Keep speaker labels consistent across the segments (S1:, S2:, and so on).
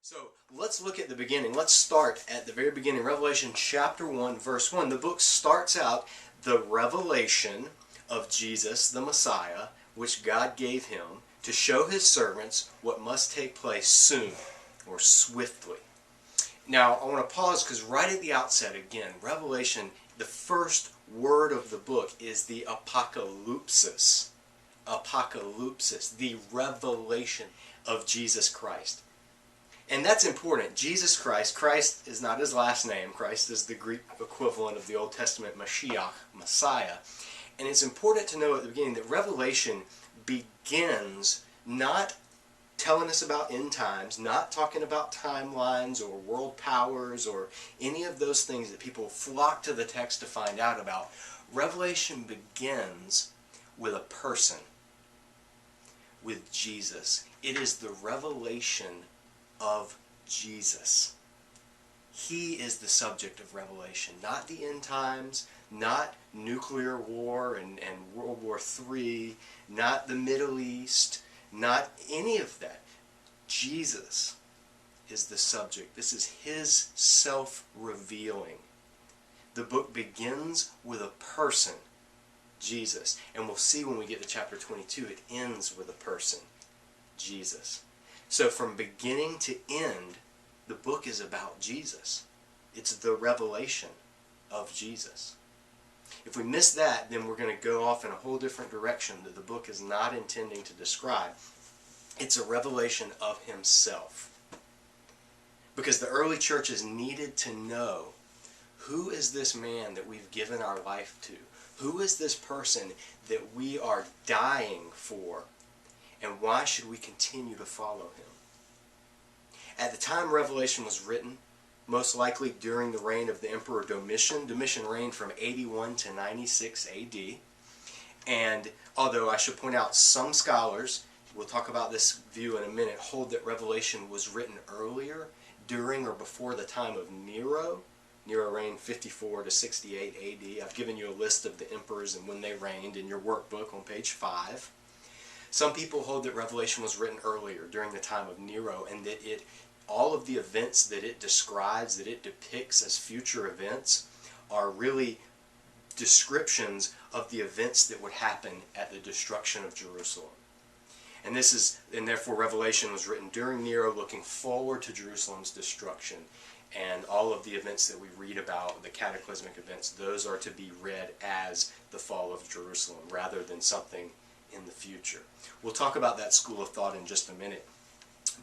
S1: So let's look at the beginning. Let's start at the very beginning. Revelation chapter 1, verse 1. The book starts out the revelation of Jesus, the Messiah, which God gave him to show his servants what must take place soon or swiftly. Now, I want to pause because right at the outset, again, Revelation, the first word of the book is the apocalypsis. Apocalypsis, the revelation of Jesus Christ. And that's important. Jesus Christ, Christ is not his last name. Christ is the Greek equivalent of the Old Testament Mashiach, Messiah. And it's important to know at the beginning that Revelation begins not telling us about end times, not talking about timelines or world powers or any of those things that people flock to the text to find out about. Revelation begins with a person, with Jesus. It is the revelation of Jesus. He is the subject of Revelation, not the end times, not nuclear war and World War III, not the Middle East, not any of that. Jesus is the subject. This is his self-revealing. The book begins with a person, Jesus. And we'll see when we get to chapter 22, it ends with a person, Jesus. So from beginning to end, the book is about Jesus. It's the revelation of Jesus. If we miss that, then we're going to go off in a whole different direction that the book is not intending to describe. It's a revelation of himself. Because the early churches needed to know, who is this man that we've given our life to? Who is this person that we are dying for? And why should we continue to follow him? At the time Revelation was written, most likely during the reign of the Emperor Domitian. Domitian reigned from 81 to 96 AD. And although I should point out some scholars, we'll talk about this view in a minute, hold that Revelation was written earlier, during or before the time of Nero. Nero reigned 54 to 68 AD. I've given you a list of the emperors and when they reigned in your workbook on page 5. Some people hold that Revelation was written earlier, during the time of Nero, and that all of the events that it describes, that it depicts as future events, are really descriptions of the events that would happen at the destruction of Jerusalem. And therefore Revelation was written during Nero, looking forward to Jerusalem's destruction. And all of the events that we read about, the cataclysmic events, those are to be read as the fall of Jerusalem, rather than something in the future. We'll talk about that school of thought in just a minute.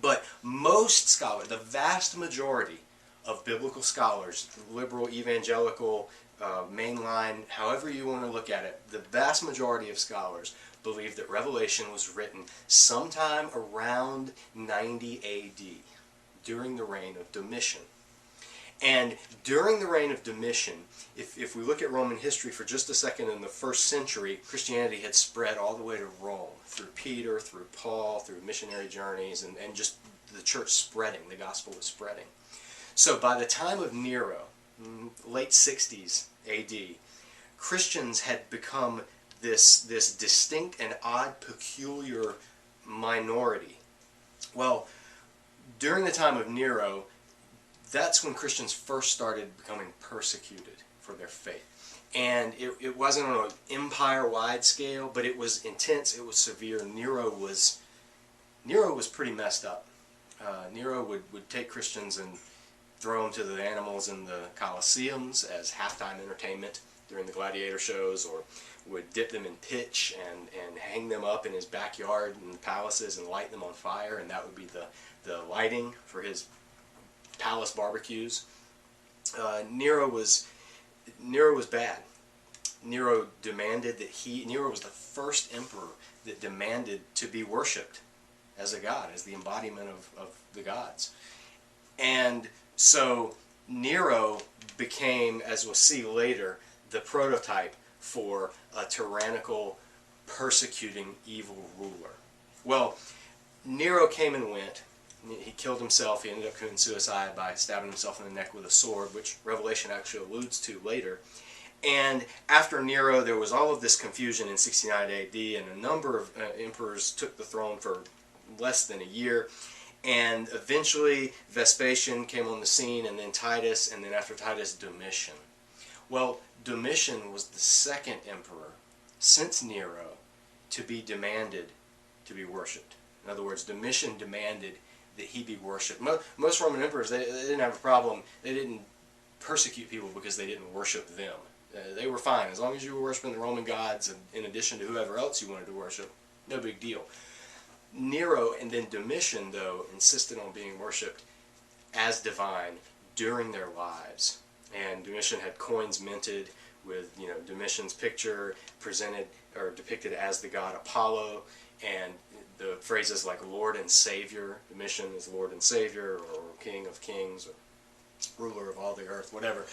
S1: But most scholars, the vast majority of biblical scholars, liberal, evangelical, mainline, however you want to look at it, the vast majority of scholars believe that Revelation was written sometime around 90 AD, during the reign of Domitian. And during the reign of Domitian, if we look at Roman history for just a second, in the first century, Christianity had spread all the way to Rome, through Peter, through Paul, through missionary journeys, and just the church spreading, the gospel was spreading. So by the time of Nero, late 60s AD, Christians had become this distinct and odd, peculiar minority. Well, during the time of Nero, that's when Christians first started becoming persecuted for their faith. And it wasn't on an empire-wide scale, but it was intense, it was severe. Nero was pretty messed up. Nero would take Christians and throw them to the animals in the Colosseums as halftime entertainment during the gladiator shows, or would dip them in pitch and hang them up in his backyard in the palaces and light them on fire, and that would be the lighting for his palace barbecues. Nero was bad. Nero demanded Nero was the first emperor that demanded to be worshipped as a god, as the embodiment of the gods. And so Nero became, as we'll see later, the prototype for a tyrannical, persecuting, evil ruler. Well, Nero came and went. He killed himself. He ended up committing suicide by stabbing himself in the neck with a sword, which Revelation actually alludes to later. And after Nero, there was all of this confusion in 69 AD, and a number of emperors took the throne for less than a year. And eventually Vespasian came on the scene, and then Titus, and then after Titus, Domitian. Well, Domitian was the second emperor since Nero to be demanded to be worshipped. In other words, Domitian demanded that he be worshipped. Most Roman emperors, they didn't have a problem. They didn't persecute people because they didn't worship them. They were fine. As long as you were worshiping the Roman gods in addition to whoever else you wanted to worship, no big deal. Nero and then Domitian, though, insisted on being worshipped as divine during their lives. And Domitian had coins minted with, Domitian's picture presented or depicted as the god Apollo, and the phrases like Lord and Savior. Domitian is Lord and Savior, or King of Kings, or ruler of all the earth, whatever.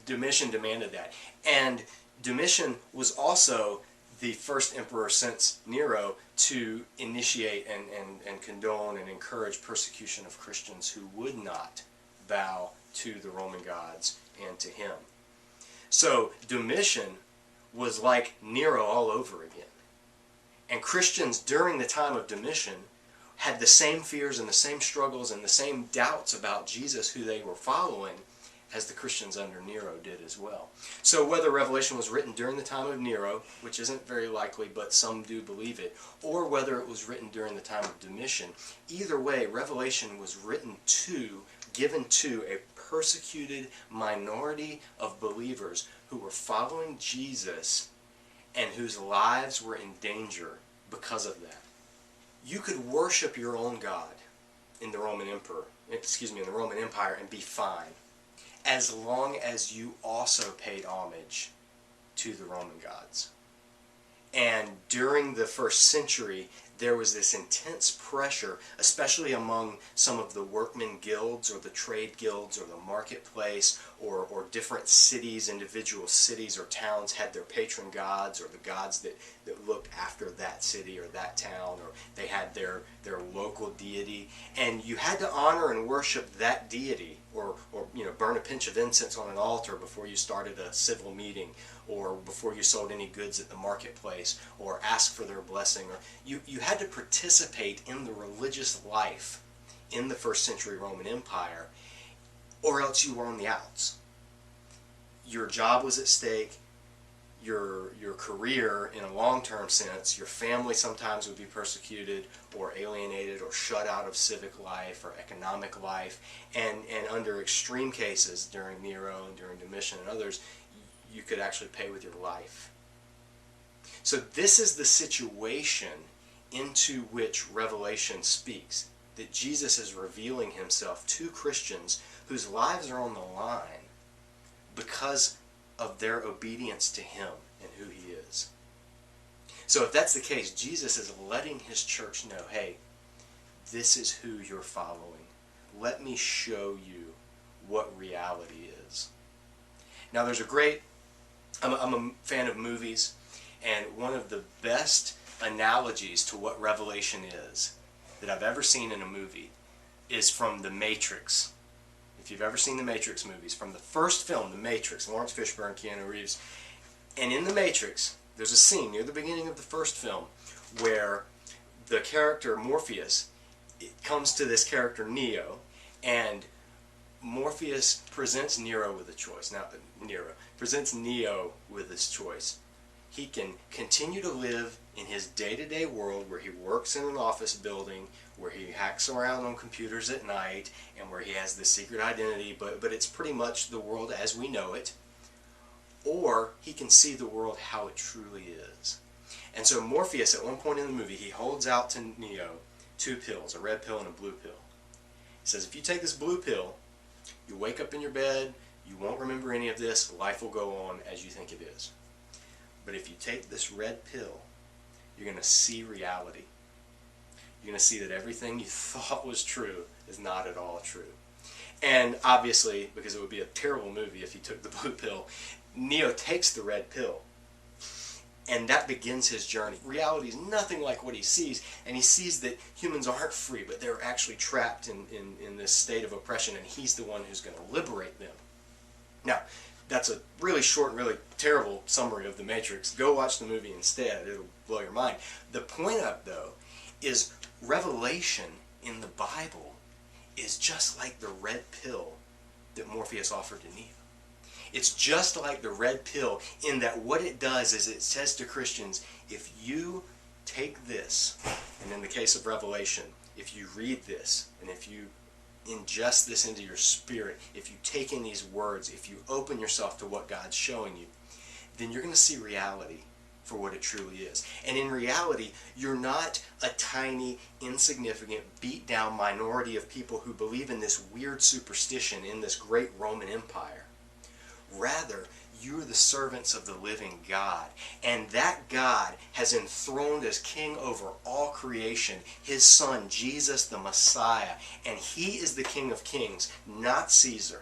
S1: Domitian demanded that. And Domitian was also the first emperor since Nero to initiate and condone and encourage persecution of Christians who would not bow to the Roman gods and to him. So Domitian was like Nero all over again. And Christians during the time of Domitian had the same fears and the same struggles and the same doubts about Jesus, who they were following, as the Christians under Nero did as well. So whether Revelation was written during the time of Nero, which isn't very likely, but some do believe it, or whether it was written during the time of Domitian, either way, Revelation was given to a persecuted minority of believers who were following Jesus and whose lives were in danger because of that. You could worship your own God in the Roman Empire and be fine, as long as you also paid homage to the Roman gods. And during the first century, there was this intense pressure, especially among some of the workmen guilds or the trade guilds or the marketplace, or different cities, individual cities or towns had their patron gods, or the gods that looked after that city or that town, or they had their local deity. And you had to honor and worship that deity, or burn a pinch of incense on an altar before you started a civil meeting, or before you sold any goods at the marketplace, or ask for their blessing. Or you had to participate in the religious life in the first century Roman Empire, or else you were on the outs. Your job was at stake, your career in a long-term sense, your family sometimes would be persecuted or alienated or shut out of civic life or economic life, and under extreme cases during Nero and during Domitian and others, you could actually pay with your life. So this is the situation into which Revelation speaks, that Jesus is revealing himself to Christians whose lives are on the line because of their obedience to him and who he is. So if that's the case, Jesus is letting his church know, hey, this is who you're following. Let me show you what reality is. Now there's I'm a fan of movies, and one of the best analogies to what Revelation is that I've ever seen in a movie is from The Matrix. If you've ever seen the Matrix movies, from the first film, The Matrix, Lawrence Fishburne, Keanu Reeves, and in The Matrix, there's a scene near the beginning of the first film where the character Morpheus comes to this character Neo, and Morpheus presents Neo with a choice. Presents Neo with this choice. He can continue to live in his day-to-day world where he works in an office building, where he hacks around on computers at night, and where he has this secret identity, but it's pretty much the world as we know it. Or he can see the world how it truly is. And so Morpheus, at one point in the movie, he holds out to Neo two pills, a red pill and a blue pill. He says, if you take this blue pill, you wake up in your bed, you won't remember any of this, life will go on as you think it is. But if you take this red pill, you're going to see reality. You're going to see that everything you thought was true is not at all true. And obviously, because it would be a terrible movie if he took the blue pill, Neo takes the red pill. And that begins his journey. Reality is nothing like what he sees, and he sees that humans aren't free, but they're actually trapped in this state of oppression, and he's the one who's going to liberate them. Now, that's a really short and really terrible summary of The Matrix. Go watch the movie instead. It'll blow your mind. The point of it, though, is Revelation in the Bible is just like the red pill that Morpheus offered to Neo. It's just like the red pill in that what it does is it says to Christians, if you take this, and in the case of Revelation, if you read this, and if you ingest this into your spirit, if you take in these words, if you open yourself to what God's showing you, then you're going to see reality for what it truly is. And in reality, you're not a tiny, insignificant, beat-down minority of people who believe in this weird superstition in this great Roman Empire. Rather, you're the servants of the living God. And that God has enthroned as king over all creation his son, Jesus the Messiah. And he is the King of Kings, not Caesar.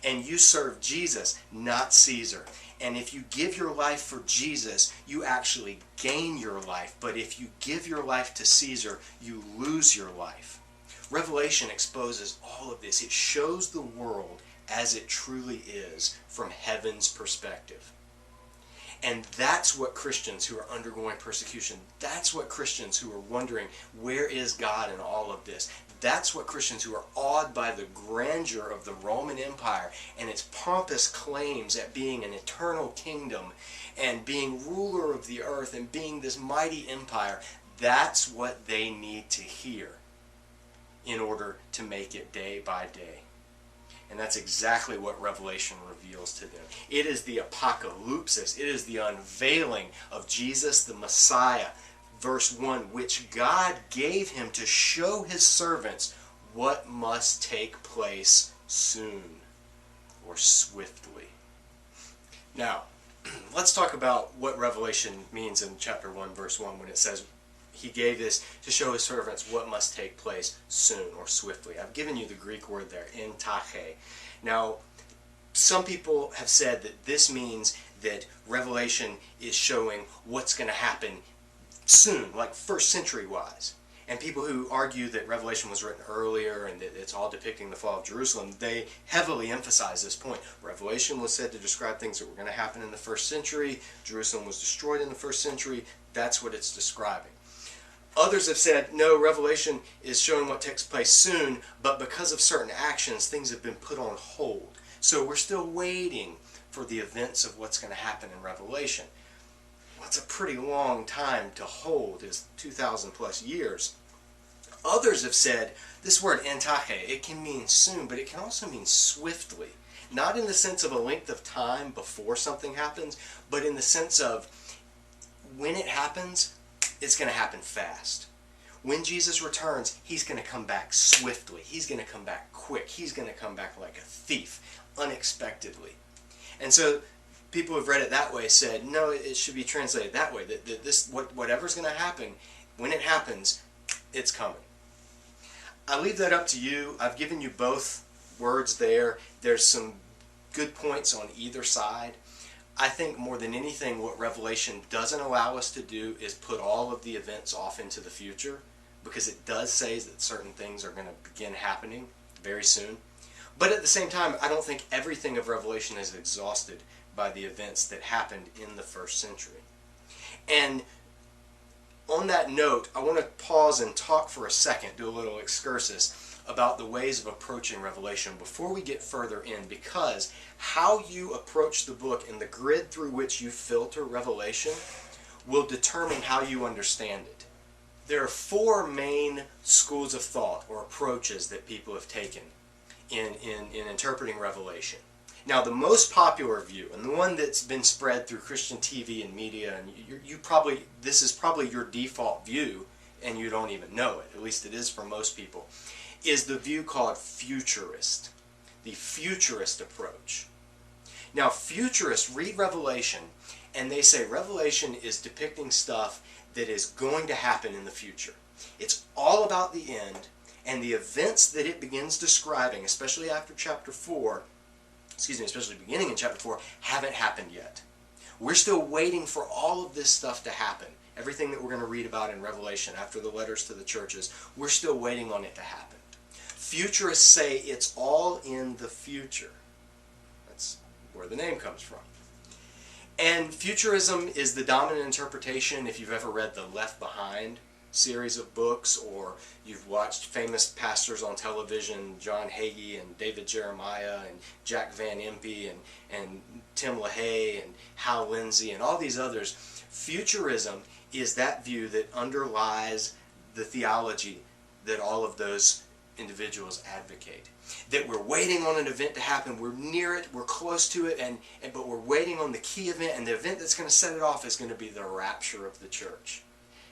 S1: And you serve Jesus, not Caesar. And if you give your life for Jesus, you actually gain your life. But if you give your life to Caesar, you lose your life. Revelation exposes all of this. It shows the world as it truly is from heaven's perspective. And that's what Christians who are undergoing persecution, that's what Christians who are wondering, where is God in all of this? That's what Christians who are awed by the grandeur of the Roman Empire and its pompous claims at being an eternal kingdom and being ruler of the earth and being this mighty empire, that's what they need to hear in order to make it day by day. And that's exactly what Revelation reveals to them. It is the apocalypsis. It is the unveiling of Jesus the Messiah. Verse 1, which God gave him to show his servants what must take place soon or swiftly. Now, let's talk about what Revelation means in chapter 1, verse 1 when it says, he gave this to show his servants what must take place soon or swiftly. I've given you the Greek word there, entache. Now, some people have said that this means that Revelation is showing what's going to happen soon, like first century wise. And people who argue that Revelation was written earlier and that it's all depicting the fall of Jerusalem, they heavily emphasize this point. Revelation was said to describe things that were going to happen in the first century. Jerusalem was destroyed in the first century. That's what it's describing. Others have said, no, Revelation is showing what takes place soon, but because of certain actions, things have been put on hold. So we're still waiting for the events of what's going to happen in Revelation. Well, it's a pretty long time to hold, is 2,000 plus years. Others have said, this word entache, it can mean soon, but it can also mean swiftly. Not in the sense of a length of time before something happens, but in the sense of when it happens, it's going to happen fast. When Jesus returns, he's going to come back swiftly. He's going to come back quick. He's going to come back like a thief, unexpectedly. And so people who've read it that way said, no, it should be translated that way, that this, whatever's going to happen, when it happens, it's coming. I leave that up to you. I've given you both words there. There's some good points on either side. I think more than anything what Revelation doesn't allow us to do is put all of the events off into the future, because it does say that certain things are going to begin happening very soon. But at the same time, I don't think everything of Revelation is exhausted by the events that happened in the first century. And on that note, I want to pause and talk for a second, do a little excursus about the ways of approaching Revelation before we get further in, because how you approach the book and the grid through which you filter Revelation will determine how you understand it. There are four main schools of thought or approaches that people have taken in interpreting Revelation. Now, the most popular view, and the one that's been spread through Christian TV and media, and this is probably your default view, and you don't even know it, at least it is for most people, is the view called futurist, the futurist approach. Now, futurists read Revelation, and they say Revelation is depicting stuff that is going to happen in the future. It's all about the end, and the events that it begins describing, especially after chapter 4, especially beginning in chapter 4, haven't happened yet. We're still waiting for all of this stuff to happen. Everything that we're going to read about in Revelation after the letters to the churches, we're still waiting on it to happen. Futurists say it's all in the future. That's where the name comes from. And futurism is the dominant interpretation if you've ever read the Left Behind series of books, or you've watched famous pastors on television, John Hagee and David Jeremiah and Jack Van Impe and Tim LaHaye and Hal Lindsey and all these others, futurism is that view that underlies the theology that all of those individuals advocate. That we're waiting on an event to happen, we're near it, we're close to it, but we're waiting on the key event, and the event that's going to set it off is going to be the rapture of the church.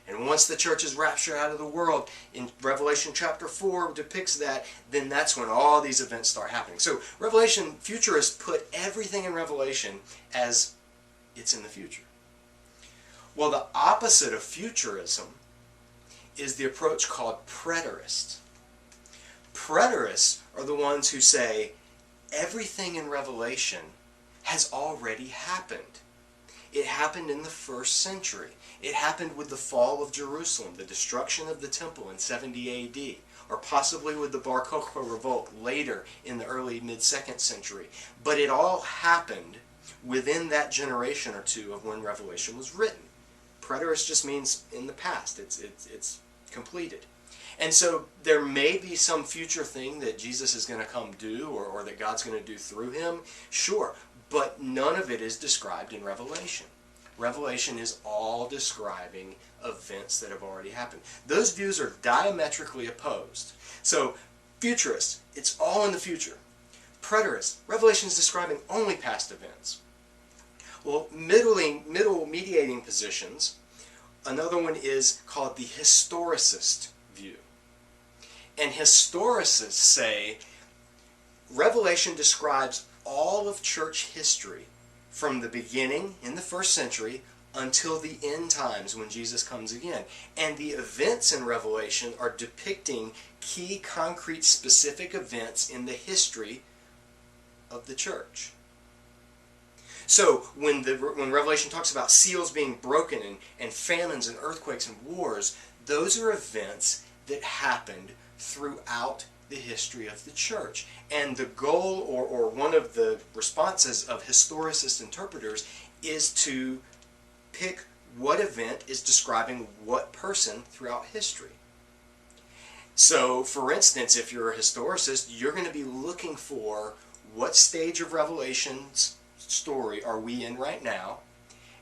S1: And once the church is raptured out of the world, in Revelation chapter 4 depicts that, then that's when all these events start happening. So Revelation futurists put everything in Revelation as it's in the future. Well, the opposite of futurism is the approach called preterist. Preterists are the ones who say everything in Revelation has already happened. It happened in the first century. It happened with the fall of Jerusalem, the destruction of the temple in 70 AD, or possibly with the Bar Kokhba revolt later in the early mid-2nd century. But it all happened within that generation or two of when Revelation was written. Preterist just means in the past. It's completed. And so there may be some future thing that Jesus is going to come do, or that God's going to do through him, sure, but none of it is described in Revelation. Revelation is all describing events that have already happened. Those views are diametrically opposed. So futurists, it's all in the future. Preterists, Revelation is describing only past events. Well, middle mediating positions, another one is called the historicist view. And historicists say Revelation describes all of church history from the beginning in the first century until the end times when Jesus comes again. And the events in Revelation are depicting key, concrete, specific events in the history of the church. So when Revelation talks about seals being broken and famines and earthquakes and wars, those are events that happened throughout the history of the church. And the goal, or one of the responses of historicist interpreters, is to pick what event is describing what person throughout history. So, for instance, if you're a historicist, you're going to be looking for what stage of Revelation's story are we in right now,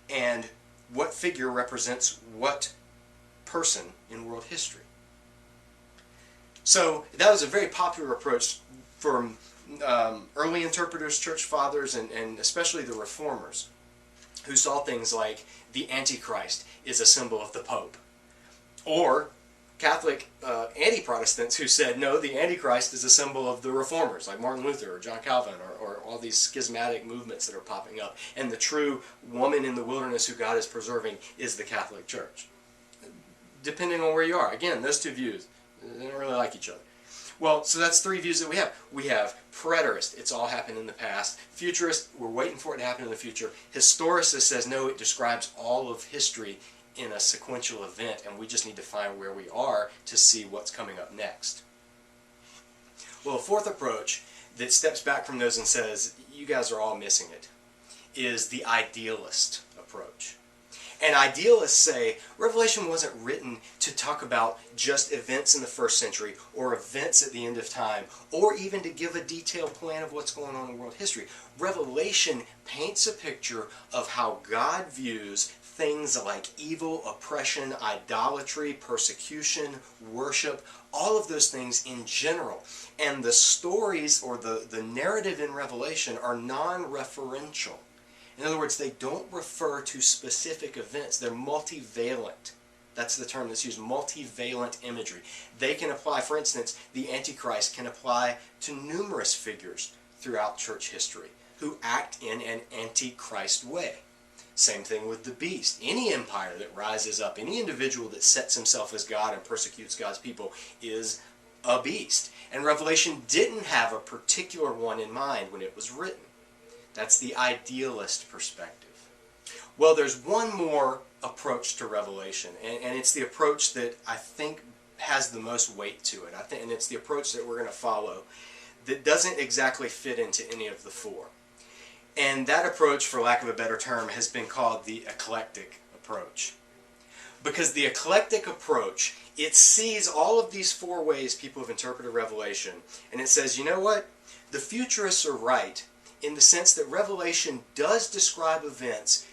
S1: and what figure represents what person in world history. So that was a very popular approach from early interpreters, church fathers, and especially the reformers, who saw things like the Antichrist is a symbol of the Pope. Or Catholic anti-Protestants who said, no, the Antichrist is a symbol of the reformers, like Martin Luther or John Calvin, or all these schismatic movements that are popping up. And the true woman in the wilderness who God is preserving is the Catholic Church. Depending on where you are. Again, those two views, they don't really like each other. Well, so that's three views that we have. We have preterist, it's all happened in the past. Futurist, we're waiting for it to happen in the future. Historicist says, no, it describes all of history in a sequential event, and we just need to find where we are to see what's coming up next. Well, a fourth approach that steps back from those and says, you guys are all missing it, is the idealist approach. And idealists say Revelation wasn't written to talk about just events in the first century or events at the end of time, or even to give a detailed plan of what's going on in world history. Revelation paints a picture of how God views things like evil, oppression, idolatry, persecution, worship, all of those things in general. And the stories or the narrative in Revelation are non-referential. In other words, they don't refer to specific events. They're multivalent. That's the term that's used, multivalent imagery. They can apply, for instance, the Antichrist can apply to numerous figures throughout church history who act in an Antichrist way. Same thing with the beast. Any empire that rises up, any individual that sets himself as God and persecutes God's people is a beast. And Revelation didn't have a particular one in mind when it was written. That's the idealist perspective. Well, there's one more approach to Revelation, and it's the approach that I think has the most weight to it. And it's the approach that we're going to follow that doesn't exactly fit into any of the four. And that approach, for lack of a better term, has been called the eclectic approach. Because the eclectic approach, it sees all of these four ways people have interpreted Revelation, and it says, you know what? The futurists are right in the sense that Revelation does describe events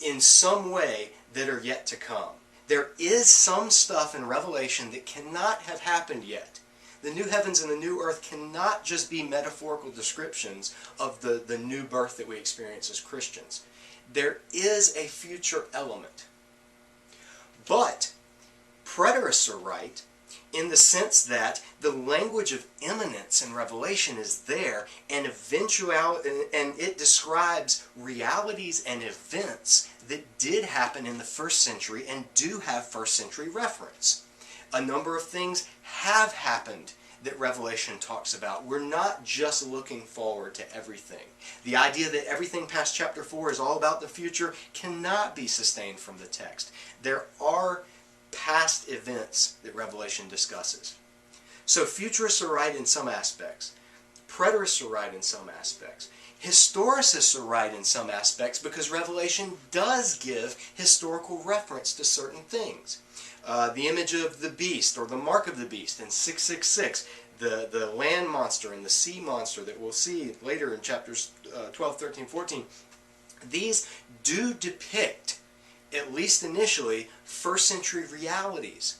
S1: in some way that are yet to come. There is some stuff in Revelation that cannot have happened yet. The new heavens and the new earth cannot just be metaphorical descriptions of the new birth that we experience as Christians. There is a future element. But preterists are right in the sense that the language of imminence in Revelation is there, and it describes realities and events that did happen in the first century and do have first century reference. A number of things have happened that Revelation talks about. We're not just looking forward to everything. The idea that everything past chapter 4 is all about the future cannot be sustained from the text. There are past events that Revelation discusses. So futurists are right in some aspects. Preterists are right in some aspects. Historicists are right in some aspects because Revelation does give historical reference to certain things. The image of the beast, or the mark of the beast in 666, the land monster and the sea monster that we'll see later in chapters 12, 13, 14, these do depict, at least initially, first century realities.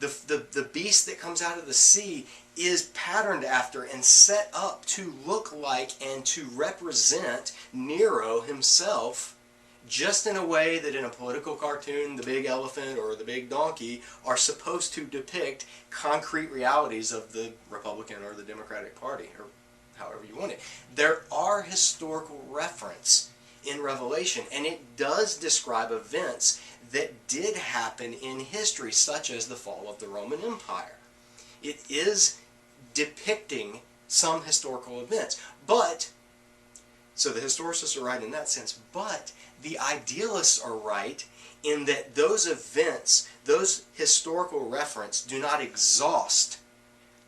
S1: The beast that comes out of the sea is patterned after and set up to look like and to represent Nero himself, just in a way that in a political cartoon, the big elephant or the big donkey are supposed to depict concrete realities of the Republican or the Democratic Party, or however you want it. There are historical reference in Revelation, and it does describe events that did happen in history, such as the fall of the Roman Empire. It is depicting some historical events. But, so the historicists are right in that sense, but the idealists are right in that those events, those historical reference, do not exhaust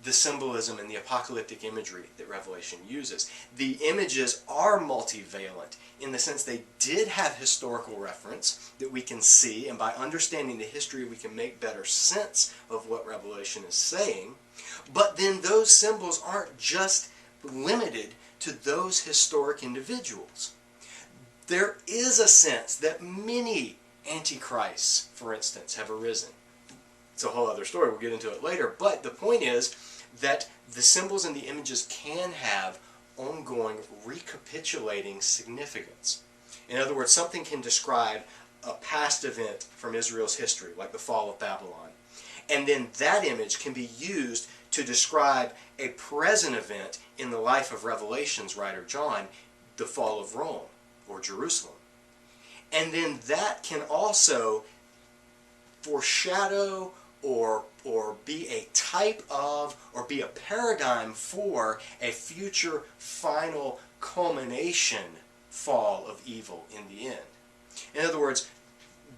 S1: the symbolism and the apocalyptic imagery that Revelation uses. The images are multivalent in the sense they did have historical reference that we can see, and by understanding the history we can make better sense of what Revelation is saying. But then those symbols aren't just limited to those historic individuals. There is a sense that many antichrists, for instance, have arisen. It's a whole other story, we'll get into it later, but the point is that the symbols and the images can have ongoing recapitulating significance. In other words, something can describe a past event from Israel's history, like the fall of Babylon, and then that image can be used to describe a present event in the life of Revelation's writer John, the fall of Rome or Jerusalem. And then that can also foreshadow or be a type of, or be a paradigm for a future final culmination fall of evil in the end. In other words,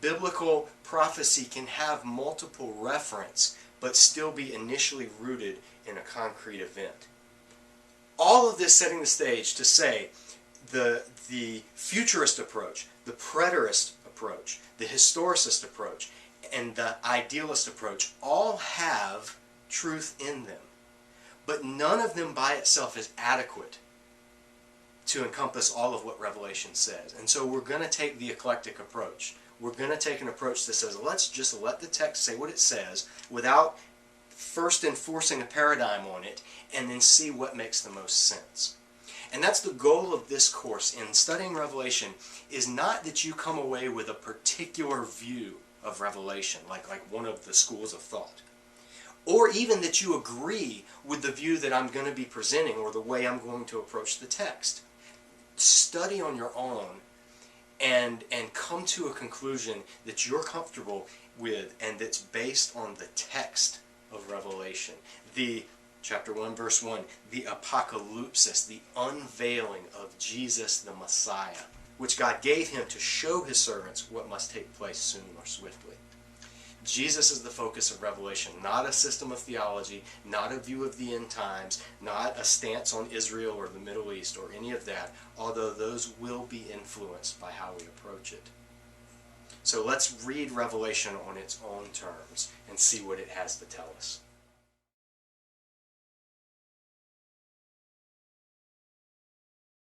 S1: biblical prophecy can have multiple reference but still be initially rooted in a concrete event. All of this setting the stage to say the futurist approach, the preterist approach, the historicist approach, and the idealist approach all have truth in them. But none of them by itself is adequate to encompass all of what Revelation says. And so we're going to take the eclectic approach. We're going to take an approach that says, let's just let the text say what it says without first enforcing a paradigm on it, and then see what makes the most sense. And that's the goal of this course in studying Revelation, is not that you come away with a particular view of Revelation, like one of the schools of thought, or even that you agree with the view that I'm going to be presenting or the way I'm going to approach the text. Study on your own and come to a conclusion that you're comfortable with and that's based on the text of Revelation. The chapter 1, verse 1, the apocalypsis, the unveiling of Jesus the Messiah, which God gave him to show his servants what must take place soon or swiftly. Jesus is the focus of Revelation, not a system of theology, not a view of the end times, not a stance on Israel or the Middle East or any of that, although those will be influenced by how we approach it. So let's read Revelation on its own terms and see what it has to tell us.